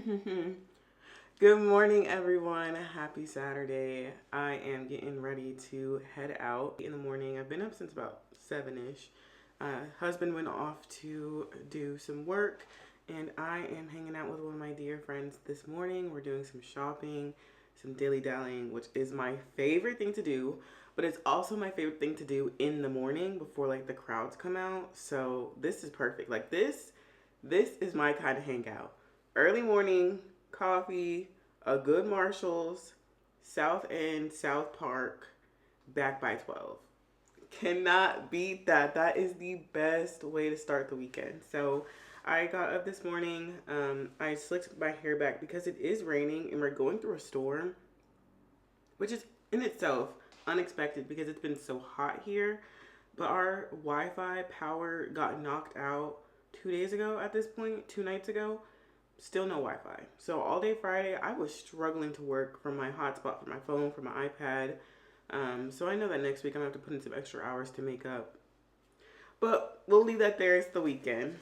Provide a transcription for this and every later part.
Good morning, everyone. Happy Saturday. I am getting ready to head out in the morning. I've been up since about 7-ish. Husband went off to do some work, and I am hanging out with one of my dear friends this morning. We're doing some shopping, some dilly-dallying, which is my favorite thing to do, but it's also my favorite thing to do in the morning before like the crowds come out. So this is perfect. Like this is my kind of hangout. Early morning, coffee, a good Marshalls, South End, South Park, back by 12. Cannot beat that. That is the best way to start the weekend. So I got up this morning. I slicked my hair back because it is raining and we're going through a storm, which is in itself unexpected because it's been so hot here. But our Wi Fi power got knocked out 2 days ago at this point, 2 nights ago. Still no Wi Fi. So all day Friday, I was struggling to work from my hotspot for my phone, for my iPad. So I know that next week I'm going to have to put in some extra hours to make up. But we'll leave that there. It's the weekend.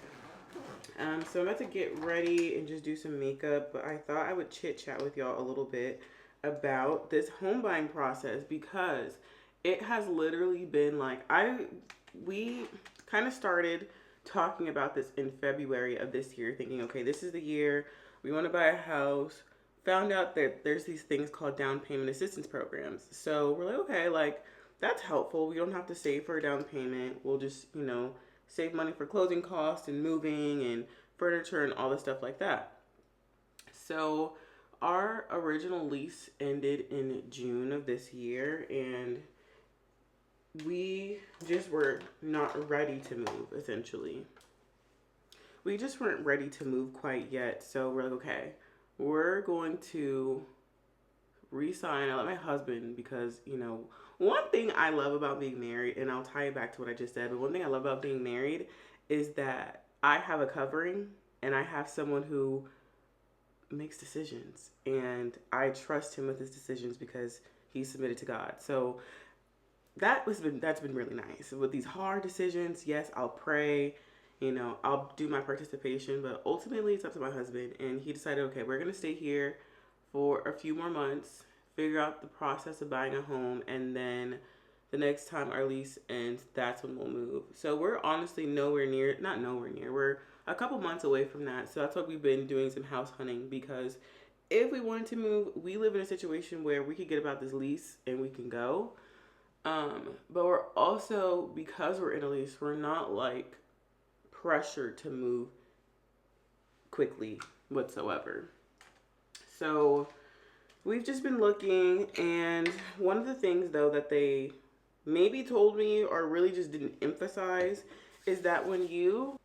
So I'm about to get ready and just do some makeup. But I thought I would chit chat with y'all a little bit about this home buying process because it has literally been like we kind of started talking about this in February of this year, thinking, okay, this is the year we want to buy a house. Found out that there's these things called down payment assistance programs. So we're like, okay, like that's helpful. We don't have to save for a down payment. We'll just, save money for closing costs and moving and furniture and all the stuff like that. So our original lease ended in June of this year, and we just were not ready to move, essentially. We just weren't ready to move quite yet. So we're like, okay, we're going to re-sign. I let my husband because, one thing I love about being married, and I'll tie it back to what I just said, but one thing I love about being married is that I have a covering and I have someone who makes decisions, and I trust him with his decisions because he's submitted to God. So that's been really nice. With these hard decisions, yes, I'll pray, I'll do my participation, but ultimately it's up to my husband. And he decided, okay, we're gonna stay here for a few more months, figure out the process of buying a home, and then the next time our lease ends, that's when we'll move. So we're honestly not nowhere near, we're a couple months away from that. So that's why we've been doing some house hunting, because if we wanted to move, we live in a situation where we could get about this lease and we can go. But we're also, because we're in a lease, we're not like pressured to move quickly whatsoever. So we've just been looking, and one of the things though that they maybe told me or really just didn't emphasize is that when you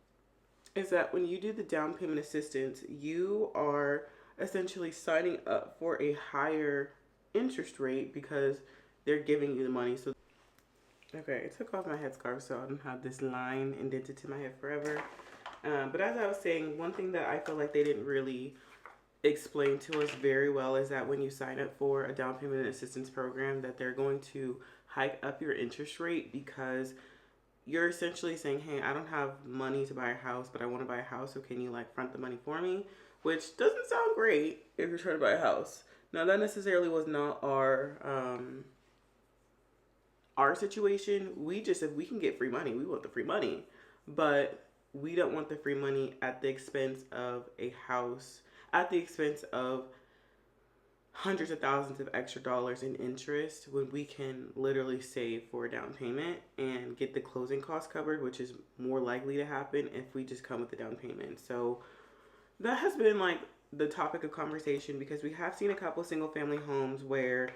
do the down payment assistance, you are essentially signing up for a higher interest rate because they're giving you the money. So okay, I took off my headscarf so I don't have this line indented to my head forever. But as I was saying, one thing that I feel like they didn't really explain to us very well is that when you sign up for a down payment assistance program, that they're going to hike up your interest rate because you're essentially saying, hey, I don't have money to buy a house, but I want to buy a house, so can you like front the money for me? Which doesn't sound great if you're trying to buy a house. Now that necessarily was not our situation. If we can get free money, we want the free money. But we don't want the free money at the expense of a house, at the expense of hundreds of thousands of extra dollars in interest when we can literally save for a down payment and get the closing costs covered, which is more likely to happen if we just come with the down payment. So that has been like the topic of conversation because we have seen a couple single family homes where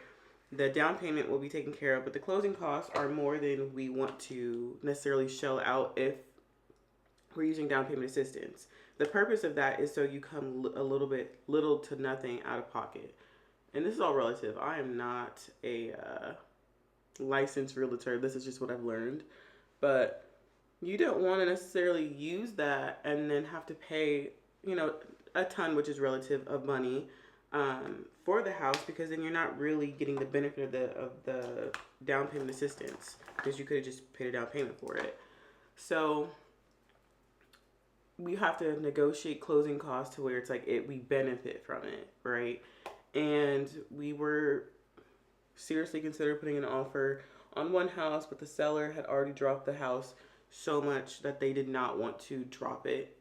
the down payment will be taken care of, but the closing costs are more than we want to necessarily shell out if we're using down payment assistance. The purpose of that is so you come little to nothing out of pocket. And this is all relative. I am not a licensed realtor. This is just what I've learned. But you don't want to necessarily use that and then have to pay, a ton, which is relative, of money for the house, because then you're not really getting the benefit of the down payment assistance because you could have just paid a down payment for it. So we have to negotiate closing costs to where it's like we benefit from it, right? And we were seriously considered putting an offer on one house, but the seller had already dropped the house so much that they did not want to drop it.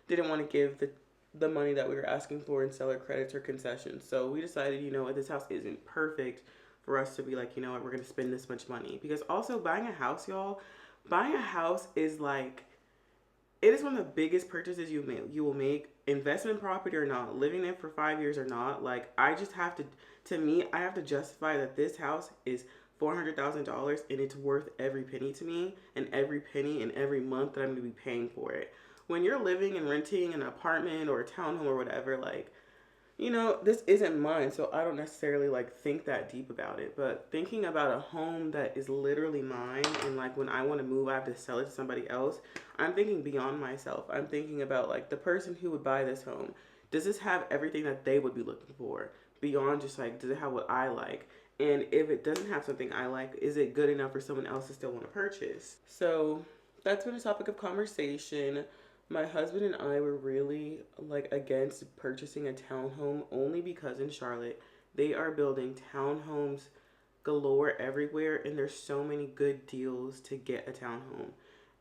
Didn't want to give the money that we were asking for in seller credits or concessions. So we decided, you know what, this house isn't perfect for us to be like, you know what, we're going to spend this much money. Because also buying a house, y'all, buying a house is like, it is one of the biggest purchases you will make, investment property or not, living there for 5 years or not. Like, I just have to me, I have to justify that this house is $400,000 and it's worth every penny to me, and every penny and every month that I'm going to be paying for it. When you're living and renting an apartment or a townhome or whatever, like, you know, this isn't mine, so I don't necessarily like think that deep about it. But thinking about a home that is literally mine, and like when I want to move, I have to sell it to somebody else, I'm thinking beyond myself. I'm thinking about like the person who would buy this home. Does this have everything that they would be looking for? Beyond just like, does it have what I like? And if it doesn't have something I like, is it good enough for someone else to still want to purchase? So that's been a topic of conversation. My husband and I were really like against purchasing a townhome only because in Charlotte they are building townhomes galore everywhere, and there's so many good deals to get a townhome.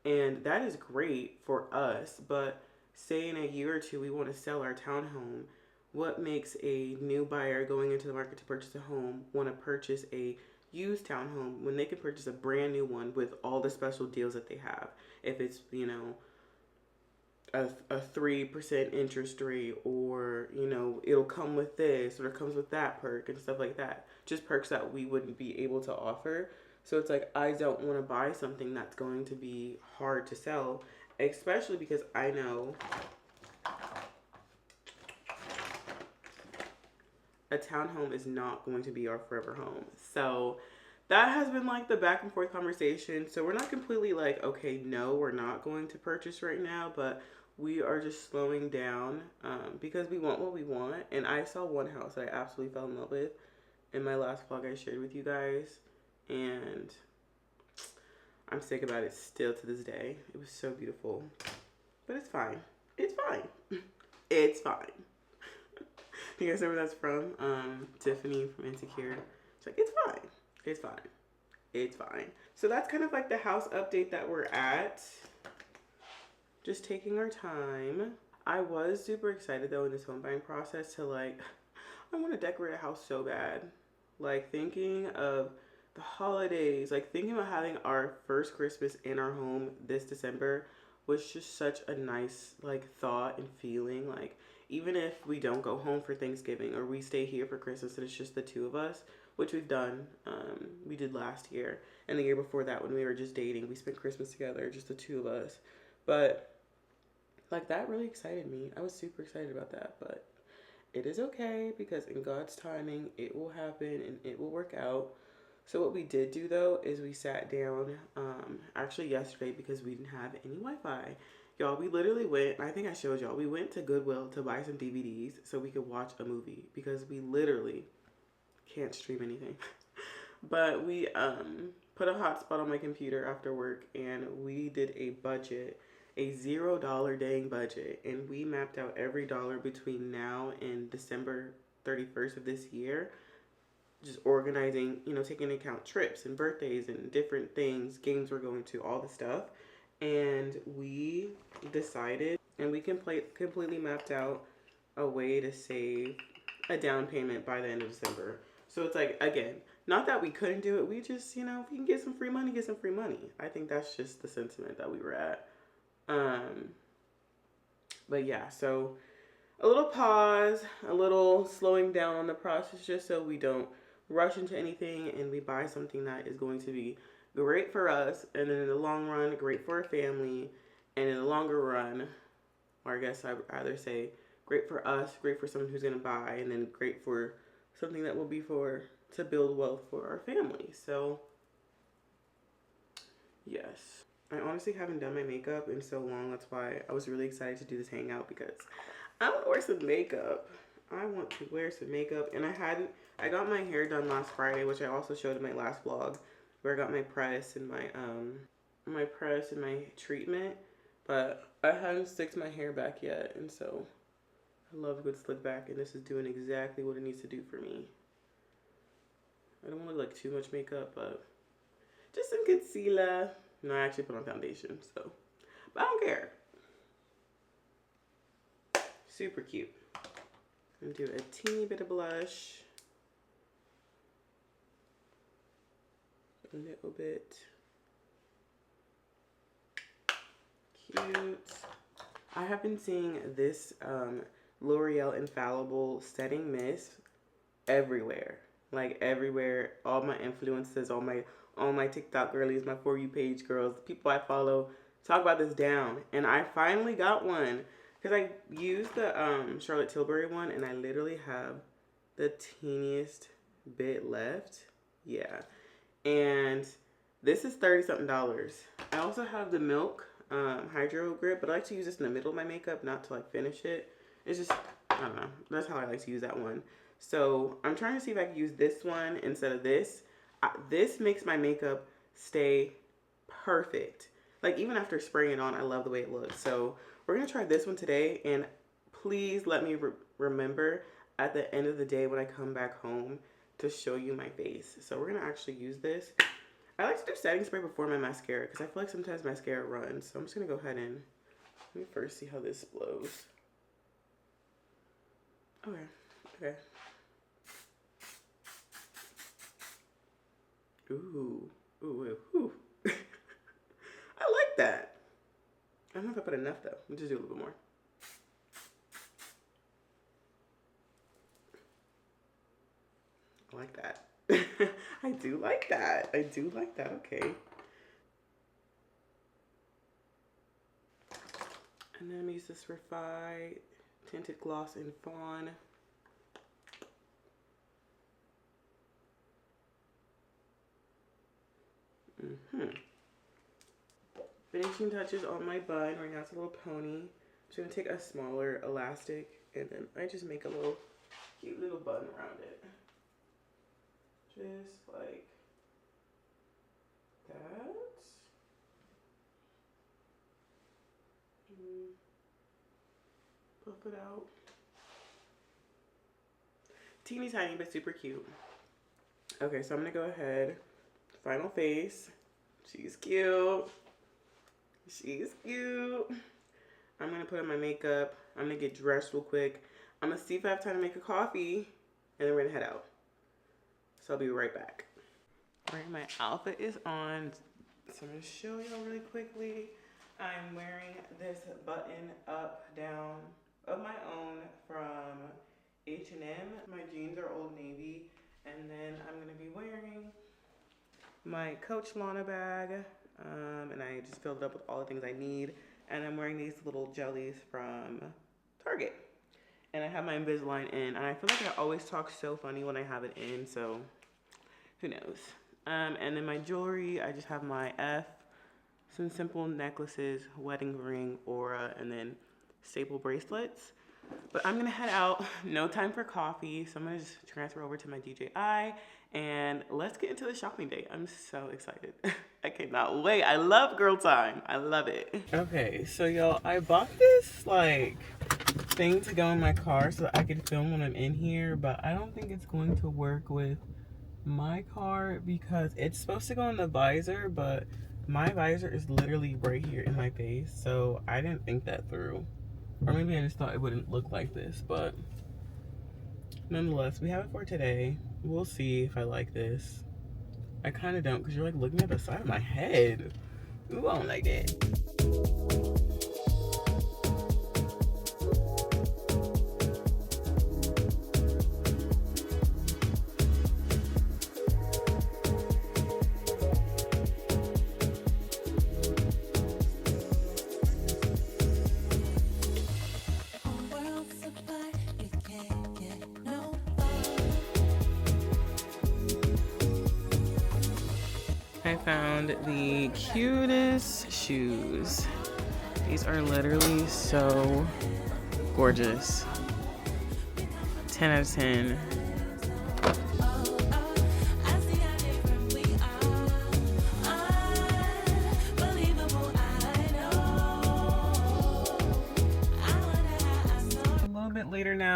And that is great for us, but say in a year or two we want to sell our townhome, what makes a new buyer going into the market to purchase a home want to purchase a used townhome when they can purchase a brand new one with all the special deals that they have? If it's, you know, a 3% interest rate, or you know, it'll come with this or it comes with that perk and stuff like that, just perks that we wouldn't be able to offer. So it's like, I don't want to buy something that's going to be hard to sell, especially because I know a townhome is not going to be our forever home. So that has been like the back and forth conversation. So we're not completely like, okay, no, we're not going to purchase right now, but we are just slowing down because we want what we want. And I saw one house that I absolutely fell in love with in my last vlog I shared with you guys, and I'm sick about it still to this day. It was so beautiful, but it's fine. It's fine. It's fine. You guys know where that's from? Tiffany from Insecure. It's like, it's fine. It's fine. It's fine. So that's kind of like the house update that we're at. Just taking our time. I was super excited though in this home buying process to like, I want to decorate a house so bad. Like thinking of the holidays, like thinking about having our first Christmas in our home this December was just such a nice like thought and feeling. Like, even if we don't go home for Thanksgiving or we stay here for Christmas and it's just the two of us, which we've done, we did last year and the year before that when we were just dating, we spent Christmas together, just the two of us. But like, that really excited me. I was super excited about that, but it is okay because in God's timing, it will happen and it will work out. So what we did do though is we sat down actually yesterday because we didn't have any Wi-Fi. Y'all, we literally went, I think I showed y'all, we went to Goodwill to buy some DVDs so we could watch a movie because we literally can't stream anything. But we put a hotspot on my computer after work and we did a budget, a $0 dang budget, and we mapped out every dollar between now and December 31st of this year. Just organizing, you know, taking into account trips and birthdays and different things, games we're going to, all the stuff. And we decided, and we completely mapped out a way to save a down payment by the end of December. So it's like, again, not that we couldn't do it. We just, you know, if we can get some free money, get some free money. I think that's just the sentiment that we were at. But yeah, so a little pause, a little slowing down on the process just so we don't rush into anything and we buy something that is going to be great for us, and then in the long run, great for our family, and in the longer run, or I guess I'd rather say great for us, great for someone who's going to buy, and then great for something that will be to build wealth for our family. So yes, I honestly haven't done my makeup in so long. That's why I was really excited to do this hangout, because I want to wear some makeup. And I got my hair done last Friday, which I also showed in my last vlog, where I got my press and my treatment. But I haven't slicked my hair back yet, and so I love a good slick back, and this is doing exactly what it needs to do for me. I don't want to look like too much makeup, but just some concealer. No, I actually put on foundation, so. But I don't care. Super cute. I'm gonna do a teeny bit of blush. A little bit. Cute. I have been seeing this L'Oreal Infallible Setting Mist everywhere. Like everywhere. All my influencers, all my TikTok girlies, my For You page girls, the people I follow talk about this down. And I finally got one. Because I used the Charlotte Tilbury one, and I literally have the teeniest bit left. Yeah. And this is $30-something. I also have the Milk Hydro Grip, but I like to use this in the middle of my makeup, not to like finish it. It's just, I don't know. That's how I like to use that one. So I'm trying to see if I can use this one instead of this. This makes my makeup stay perfect. Like even after spraying it on, I love the way it looks. So we're going to try this one today, and please let me remember at the end of the day when I come back home to show you my face. So we're going to actually use this. I like to do setting spray before my mascara because I feel like sometimes mascara runs. So I'm just going to go ahead and let me first see how this blows. Okay. Okay. Ooh. Ooh. Ooh. I like that. I don't know if I put enough though. Let me just do a little bit more. I like that. I do like that. I do like that. Okay. And then I'm gonna use this Refi Tinted Gloss in Fawn. Finishing touches on my bun. Right now it's a little pony. I'm just gonna take a smaller elastic and then I just make a little cute little bun around it. Just like that. Puff it out. Teeny tiny but super cute. Okay, so I'm gonna go ahead. Final face. She's cute. She's cute. I'm gonna put on my makeup. I'm gonna get dressed real quick. I'm gonna see if I have time to make a coffee, and then we're gonna head out. So I'll be right back. All right, my outfit is on. So I'm gonna show y'all really quickly. I'm wearing this button up down of my own from H&M. My jeans are Old Navy, and then I'm gonna be wearing my Coach Lana bag. And I just filled it up with all the things I need. And I'm wearing these little jellies from Target. And I have my Invisalign in. And I feel like I always talk so funny when I have it in. So who knows. And then my jewelry, I just have my F. Some simple necklaces, wedding ring, aura, and then staple bracelets. But I'm going to head out. No time for coffee. So I'm going to just transfer over to my DJI. And let's get into the shopping day. I'm so excited. I cannot wait. I love girl time. I love it. Okay, so y'all, I bought this like thing to go in my car so that I can film when I'm in here, but I don't think it's going to work with my car because it's supposed to go in the visor, but my visor is literally right here in my face, so I didn't think that through. Or maybe I just thought it wouldn't look like this, but nonetheless, we have it for today. We'll see if I like this. I kind of don't because you're like looking at the side of my head. Ooh, I don't like it. I found the cutest shoes. These are literally so gorgeous. 10 out of 10.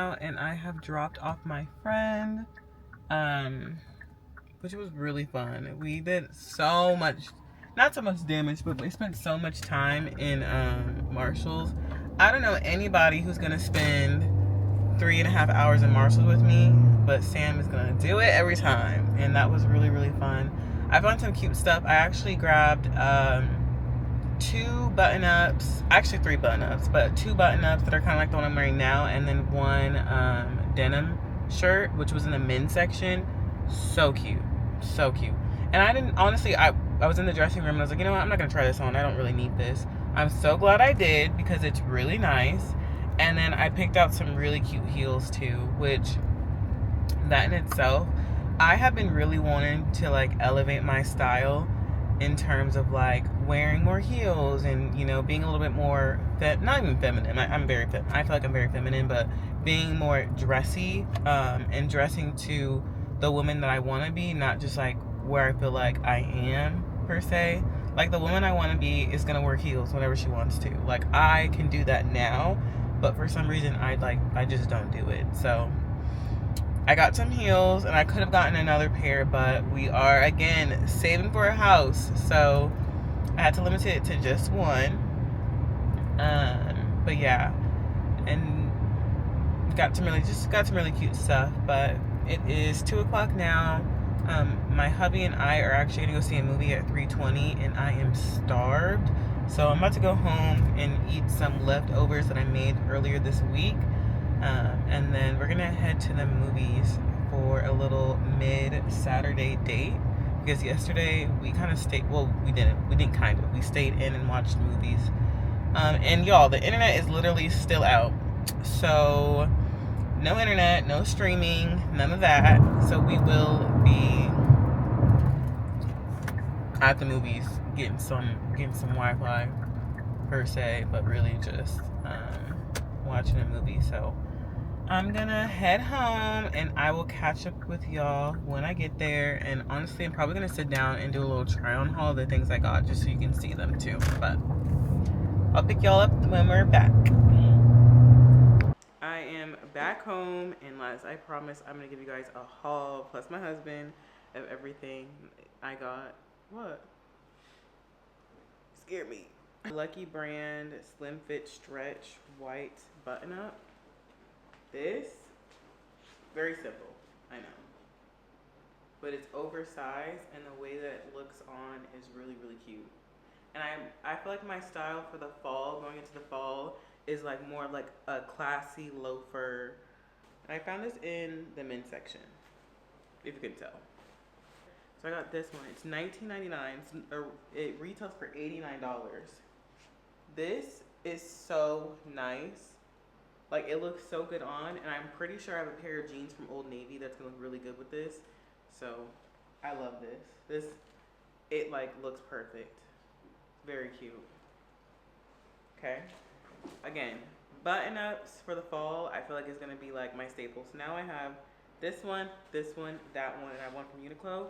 now, and I have dropped off my friend, which was really fun. We did so much, not so much damage, but we spent so much time in Marshalls. I don't know anybody who's gonna spend 3.5 hours in Marshalls with me, but Sam is gonna do it every time, and that was really, really fun. I found some cute stuff. I actually grabbed 2 button-ups, actually 3 button-ups, but 2 button-ups that are kind of like the one I'm wearing now, and then 1 denim shirt, which was in the men's section. So cute, so cute. And I didn't, honestly, I was in the dressing room and I was like, you know what, I'm not gonna try this on. I don't really need this. I'm so glad I did, because it's really nice. And then I picked out some really cute heels too, which that in itself, I have been really wanting to like elevate my style in terms of like wearing more heels and, you know, being a little bit more, not even feminine. I'm very feminine. I feel like I'm very feminine, but being more dressy and dressing to the woman that I want to be, not just like where I feel like I am per se. Like the woman I want to be is gonna wear heels whenever she wants to. Like I can do that now, but for some reason I just don't do it. So I got some heels, and I could have gotten another pair, but we are again saving for a house, so I had to limit it to just one. But yeah, and got some really cute stuff. But it is 2:00 now. My hubby and I are actually gonna go see a movie at 3:20, and I am starved. So I'm about to go home and eat some leftovers that I made earlier this week. And then we're gonna head to the movies for a little mid-Saturday date, because yesterday we kind of stayed, well, we didn't kind of, we stayed in and watched movies. And y'all, the internet is literally still out. So no internet, no streaming, none of that. So we will be at the movies getting some Wi-Fi per se, but really just watching a movie. So I'm gonna head home, and I will catch up with y'all when I get there. And honestly, I'm probably gonna sit down and do a little try on haul of the things I got, just so you can see them too. But I'll pick y'all up when we're back. I am back home, and as I promised, I'm gonna give you guys a haul, plus my husband, of everything I got. What? Scared me. Lucky Brand Slim Fit Stretch White Button Up. This, very simple, I know. But it's oversized, and the way that it looks on is really, really cute. And I feel like my style for the fall, going into the fall, is like more like a classy loafer. And I found this in the men's section, if you can tell. So I got this one. It's $19.99. It retails for $89. This is so nice. Like, it looks so good on, and I'm pretty sure I have a pair of jeans from Old Navy that's gonna look really good with this. So I love this. It like looks perfect. Very cute. Okay. Again, button ups for the fall, I feel like is gonna be like my staple. So now I have this one, that one, and I have one from Uniqlo.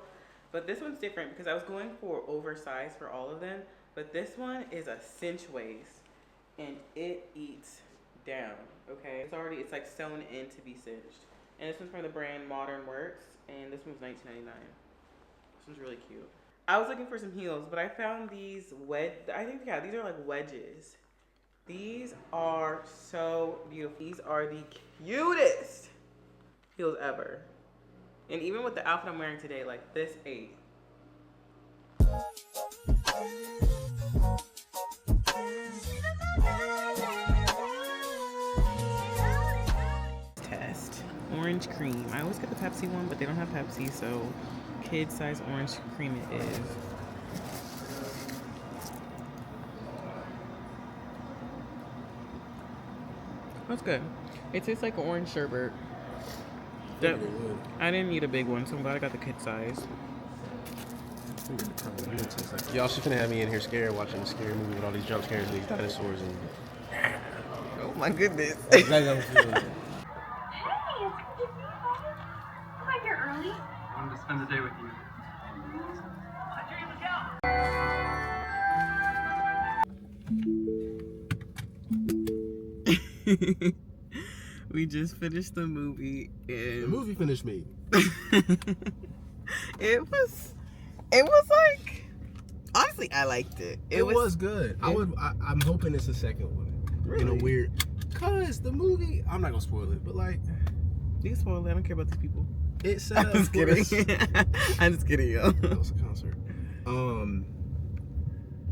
But this one's different because I was going for oversized for all of them. But this one is a cinch waist, and it eats down. Okay, it's like sewn in to be cinched. And this one's from the brand Modern Works, and this one's $19.99. This one's really cute. I was looking for some heels, but I found these these are like wedges. These are so beautiful. These are the cutest heels ever. And even with the outfit I'm wearing today, like this ate. Test. Orange cream. I always get the Pepsi one, but they don't have Pepsi, so kid size orange cream it is. That's good. It tastes like an orange sherbet. I didn't need a big one, so I'm glad I got the kid size. Y'all should finna have me in here scared watching a scary movie with all these jump scares and these dinosaurs and. Oh my goodness. That's exactly how I'm feeling. Hey, it's good to see you. Hi, you're early. I wanted to spend the day with you. We just finished the movie, and The movie finished me. it was like, honestly, I liked it. It was good. I'm hoping it's a second one. Really? In a weird, cause the movie, I'm not gonna spoil it, but like, You can spoil it. I don't care about these people. it set I'm up. just kidding. I'm just kidding, yo. That was a concert.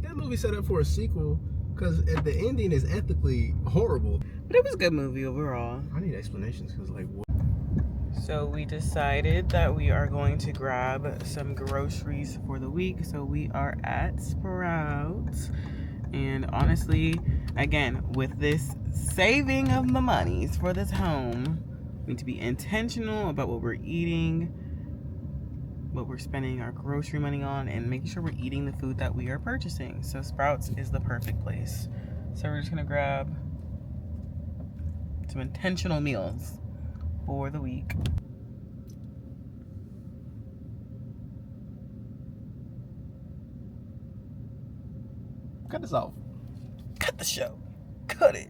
That movie set up for a sequel, cause the ending is ethically horrible. But it was a good movie overall. I need explanations, cause like, what? So we decided that we are going to grab some groceries for the week. So we are at Sprouts. And honestly, again, with this saving of my monies for this home, we need to be intentional about what we're eating, what we're spending our grocery money on, and making sure we're eating the food that we are purchasing. So Sprouts is the perfect place. So we're just gonna grab some intentional meals for the week. Cut this off. Cut the show. Cut it.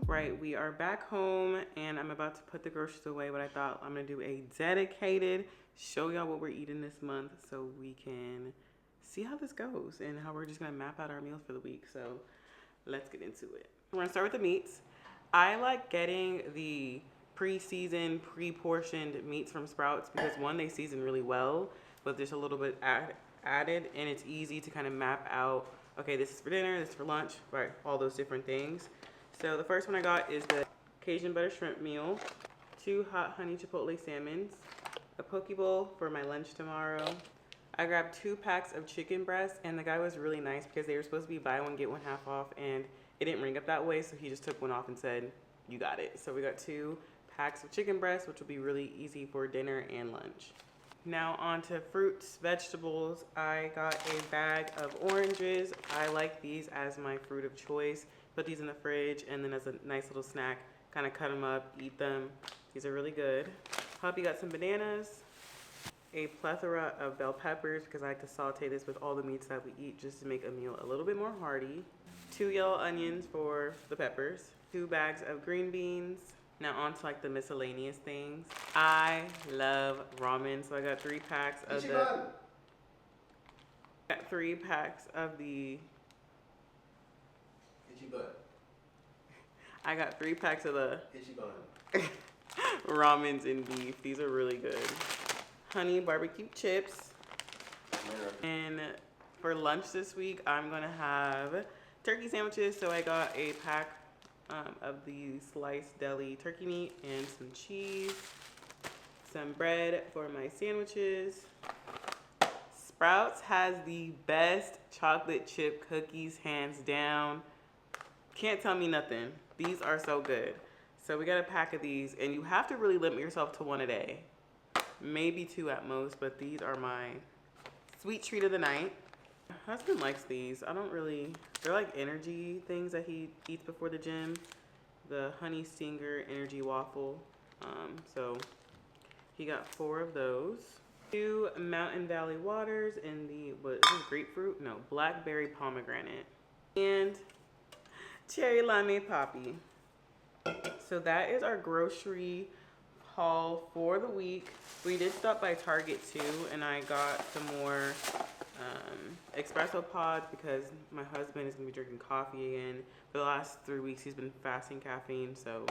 Right, we are back home and I'm about to put the groceries away, but I thought I'm gonna do a dedicated show y'all what we're eating this month so we can see how this goes and how we're just gonna map out our meals for the week. So let's get into it. We're gonna start with the meats. I like getting the pre-seasoned, pre-portioned meats from Sprouts because one, they season really well, but there's a little bit added and it's easy to kind of map out, okay, this is for dinner, this is for lunch, right, all those different things. So the first one I got is the Cajun butter shrimp meal, 2 hot honey chipotle salmons, a poke bowl for my lunch tomorrow. I grabbed 2 packs of chicken breasts, and the guy was really nice because they were supposed to be buy one get one half off, and it didn't ring up that way, so he just took one off and said, you got it. So we got 2 packs of chicken breasts, which will be really easy for dinner and lunch. Now on to fruits, vegetables. I got a bag of oranges. I like these as my fruit of choice. Put these in the fridge and then as a nice little snack, kind of cut them up, eat them. These are really good. Puppy got some bananas, a plethora of bell peppers because I like to saute this with all the meats that we eat just to make a meal a little bit more hearty. 2 yellow onions for the peppers, 2 bags of green beans. Now on to like the miscellaneous things. I love ramen, so I got 3 packs of the I got 3 packs of the ramens and beef. These are really good. Honey barbecue chips. And for lunch this week, I'm gonna have turkey sandwiches. So I got a pack of the sliced deli turkey meat and some cheese, some bread for my sandwiches. Sprouts has the best chocolate chip cookies, hands down. Can't tell me nothing. These are so good. So we got a pack of these, and you have to really limit yourself to 1 a day. Maybe 2 at most, but these are my sweet treat of the night. My husband likes these. They're like energy things that he eats before the gym. The Honey Stinger Energy Waffle. So he got 4 of those. 2 Mountain Valley Waters in the, what is this, grapefruit? No, blackberry pomegranate. And cherry limeade poppy. So that is our grocery haul for the week. We did stop by Target too, and I got some more espresso pods because my husband is gonna be drinking coffee again. For the last 3 weeks, he's been fasting caffeine, so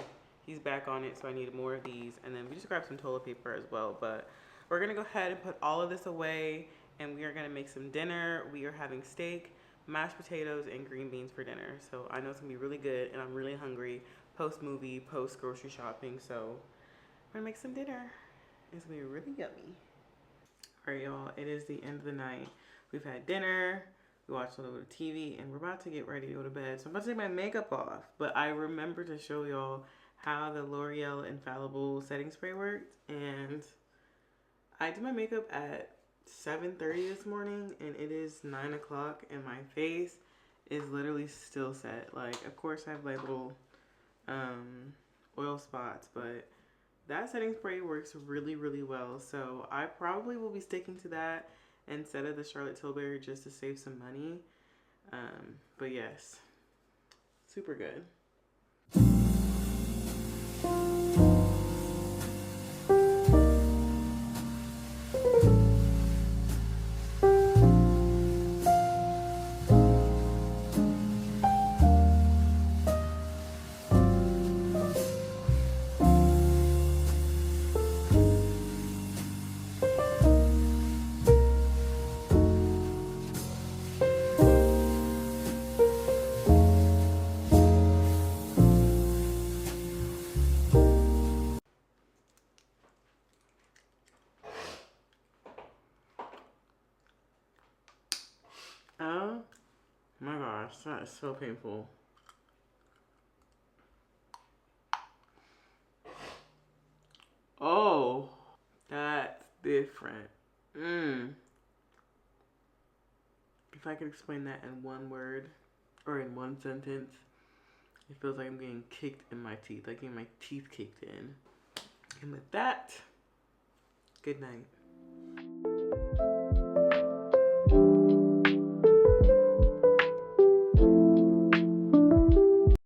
he's back on it. So I needed more of these, and then we just grabbed some toilet paper as well. But we're gonna go ahead and put all of this away, and we are gonna make some dinner. We are having steak, mashed potatoes, and green beans for dinner. So I know it's gonna be really good, and I'm really hungry post-movie, post-grocery shopping. So we're gonna make some dinner. It's gonna be really yummy. All right, y'all, it is the end of the night. We've had dinner, We watched a little bit of TV, and we're about to get ready to go to bed. So I'm about to take my makeup off. But I remember to show y'all how the L'Oreal Infallible setting spray worked. And I did my makeup at 7:30 this morning, and it is 9 o'clock, and my face is literally still set. Like, of course, I have like little oil spots, but that setting spray works really, really well. So I probably will be sticking to that instead of the Charlotte Tilbury just to save some money. But yes, super good. Oh my gosh, that is so painful. Oh, that's different. If I could explain that in one word or in one sentence, it feels like I'm getting kicked in my teeth, like getting my teeth kicked in. And with that, good night.